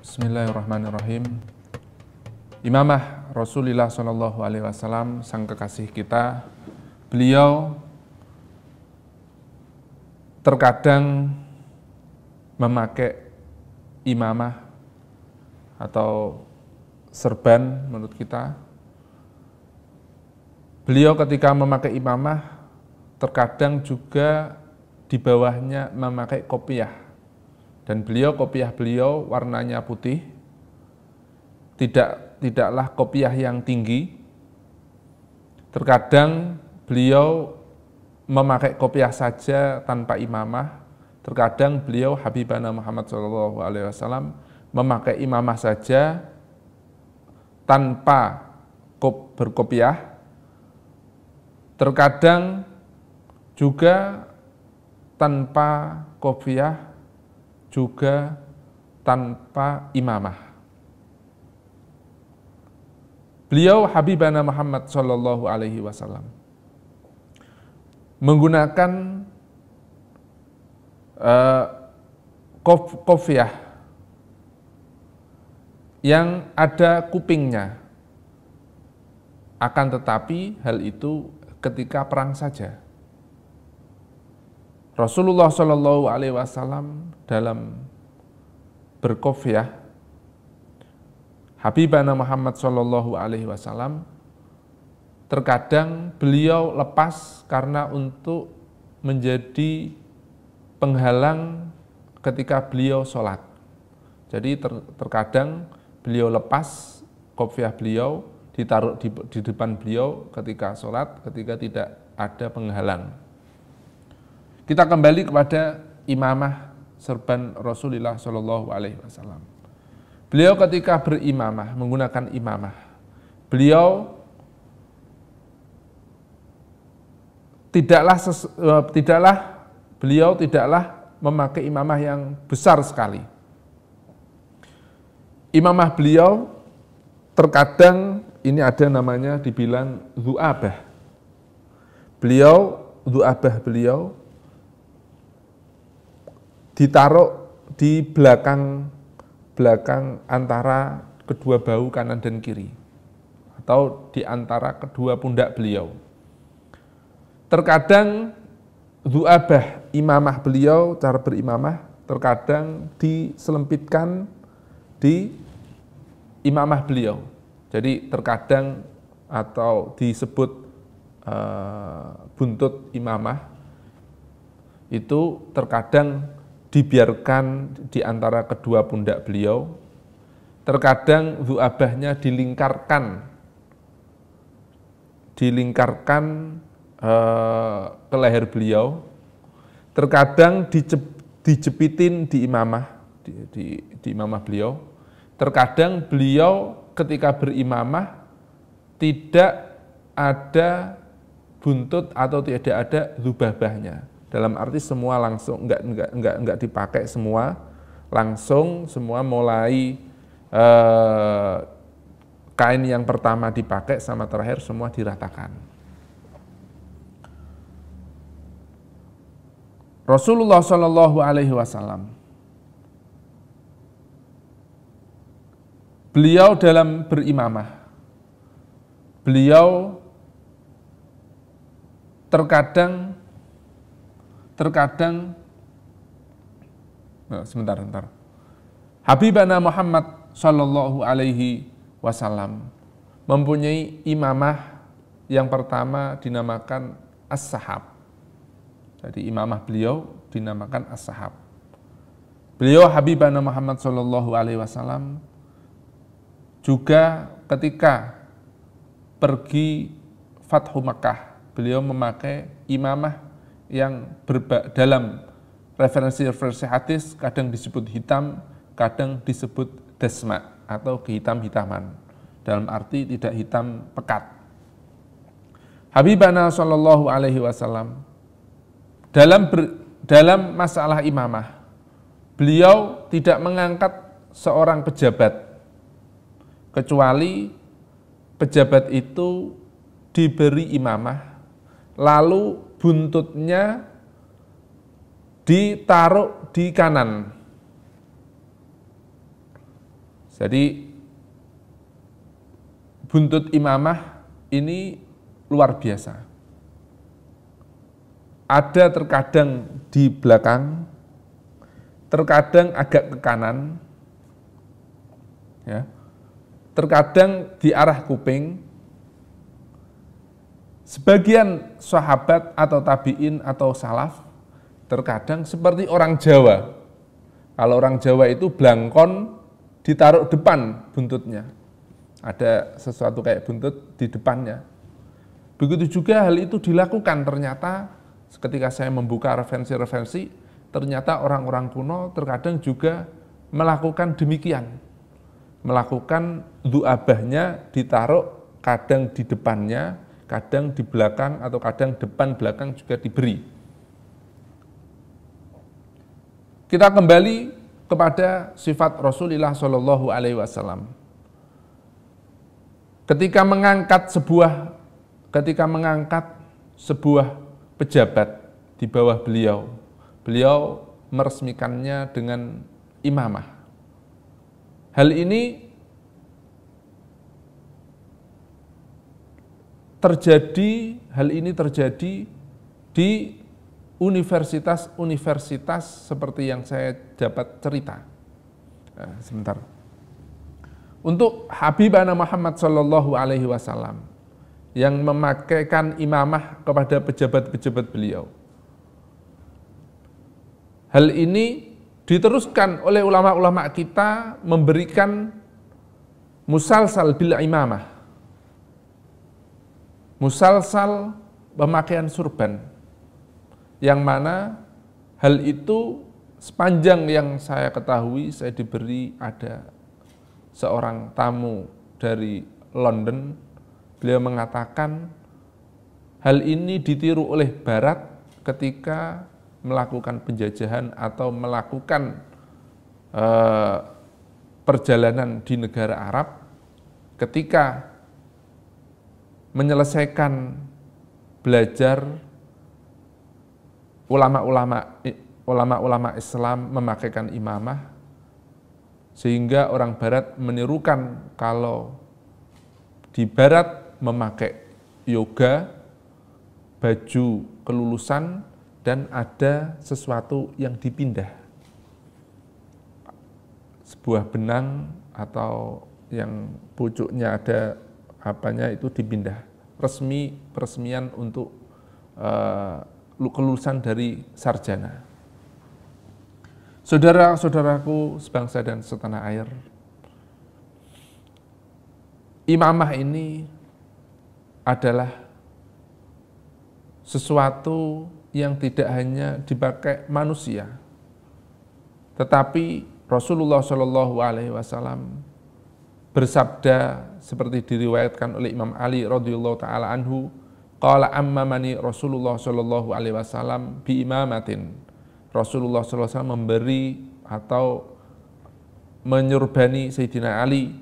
Bismillahirrahmanirrahim. Imamah Rasulullah SAW, sang kekasih kita, beliau terkadang memakai imamah atau serban menurut kita. Beliau ketika memakai imamah terkadang juga di bawahnya memakai kopiah. Dan kopiah beliau warnanya putih, tidaklah kopiah yang tinggi. Terkadang beliau memakai kopiah saja tanpa imamah. Terkadang beliau Habibana Muhammad SAW memakai imamah saja tanpa berkopiah. Terkadang juga tanpa kopiah, juga tanpa imamah. Beliau Habibana Muhammad SAW menggunakan kopiah yang ada kupingnya. Akan tetapi hal itu ketika perang saja. Rasulullah SAW dalam berkopiah, Habibana Muhammad SAW terkadang beliau lepas karena untuk menjadi penghalang ketika beliau sholat. Jadi terkadang beliau lepas kopiah beliau, ditaruh di depan beliau ketika sholat, ketika tidak ada penghalang. Kita kembali kepada imamah serban Rasulullah SAW. Beliau ketika berimamah, menggunakan imamah, beliau tidaklah memakai imamah yang besar sekali. Imamah beliau terkadang ini ada namanya dibilang du'abah. Du'abah beliau ditaruh di belakang antara kedua bahu kanan dan kiri, atau di antara kedua pundak beliau. Terkadang du'abah imamah beliau, cara berimamah, terkadang diselempitkan di imamah beliau. Jadi terkadang atau disebut buntut imamah itu terkadang dibiarkan di antara kedua pundak beliau. Terkadang du'abahnya dilingkarkan ke leher beliau. Terkadang dijepitin di imamah, di imamah beliau. Terkadang beliau ketika berimamah tidak ada buntut atau tidak ada dzubabahnya. Dalam arti semua langsung enggak dipakai semua, langsung semua mulai kain yang pertama dipakai sama terakhir semua diratakan. Rasulullah SAW beliau dalam berimamah, beliau terkadang sebentar. Habibana Muhammad SAW mempunyai imamah yang pertama dinamakan as-sahab. Jadi imamah beliau dinamakan as-sahab. Beliau Habibana Muhammad SAW juga ketika pergi Fathu Makkah, beliau memakai imamah yang dalam referensi hadis kadang disebut hitam, kadang disebut dasma atau kehitam-hitaman, dalam arti tidak hitam pekat. Habibana SAW dalam masalah imamah, beliau tidak mengangkat seorang pejabat kecuali pejabat itu diberi imamah, lalu buntutnya ditaruh di kanan. Jadi buntut imamah ini luar biasa. Ada terkadang di belakang, terkadang agak ke kanan, ya, terkadang di arah kuping. Sebagian sahabat atau tabi'in atau salaf terkadang seperti orang Jawa. Kalau orang Jawa itu blangkon ditaruh depan buntutnya. Ada sesuatu kayak buntut di depannya. Begitu juga hal itu dilakukan ternyata ketika saya membuka referensi-referensi, ternyata orang-orang kuno terkadang juga melakukan demikian. Melakukan du'abahnya ditaruh kadang di depannya, kadang di belakang atau kadang depan belakang juga diberi. Kita kembali kepada sifat Rasulullah Shallallahu Alaihi Wasallam. Ketika mengangkat sebuah pejabat di bawah beliau, beliau meresmikannya dengan imamah. Hal ini terjadi di universitas-universitas seperti yang saya dapat cerita. Nah, sebentar. Untuk Habibana Muhammad Sallallahu Alaihi Wasallam yang memakaikan imamah kepada pejabat-pejabat beliau. Hal ini diteruskan oleh ulama-ulama kita memberikan musalsal bil imamah. Musalsal pemakaian surban, yang mana hal itu sepanjang yang saya ketahui, saya diberi ada seorang tamu dari London, beliau mengatakan hal ini ditiru oleh Barat ketika melakukan penjajahan atau melakukan perjalanan di negara Arab, ketika menyelesaikan belajar ulama-ulama Islam memakaikan imamah, sehingga orang Barat menirukan kalau di Barat memakai yoga, baju kelulusan, dan ada sesuatu yang dipindah, sebuah benang atau yang pucuknya ada apanya itu dipindah, peresmian untuk kelulusan dari sarjana. Saudara-saudaraku sebangsa dan setanah air, imamah ini adalah sesuatu yang tidak hanya dipakai manusia, tetapi Rasulullah Shallallahu Alaihi Wasallam bersabda seperti diriwayatkan oleh Imam Ali radhiyallahu taala anhu, qala ammamani Rasulullah Shallallahu Alaihi Wasallam bi imamatin. Rasulullah sallallahu alaihi wasallam memberi atau menyurbani Sayyidina Ali,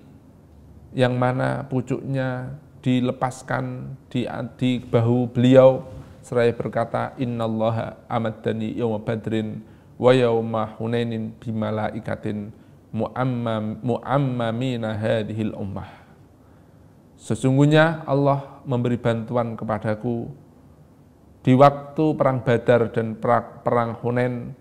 yang mana pucuknya dilepaskan di bahu beliau seraya berkata, innallaha amaddani yawma badrin wa yawma hunainin bimalaikatin mu'ammamina hadhil ummah. Sesungguhnya Allah memberi bantuan kepadaku di waktu perang Badar dan perang Hunain,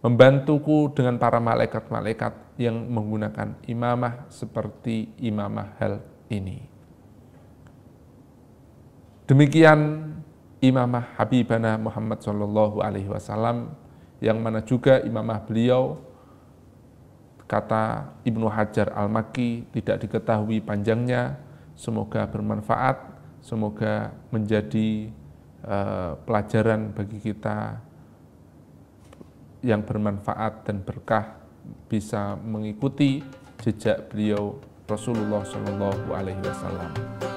membantuku dengan para malaikat-malaikat yang menggunakan imamah seperti imamah hal ini. Demikian imamah Habibana Muhammad Sallallahu Alaihi Wasallam, yang mana juga imamah beliau, kata Ibnu Hajar Al-Makki, tidak diketahui panjangnya. Semoga bermanfaat, semoga menjadi pelajaran bagi kita yang bermanfaat dan berkah, bisa mengikuti jejak beliau Rasulullah Shallallahu Alaihi Wasallam.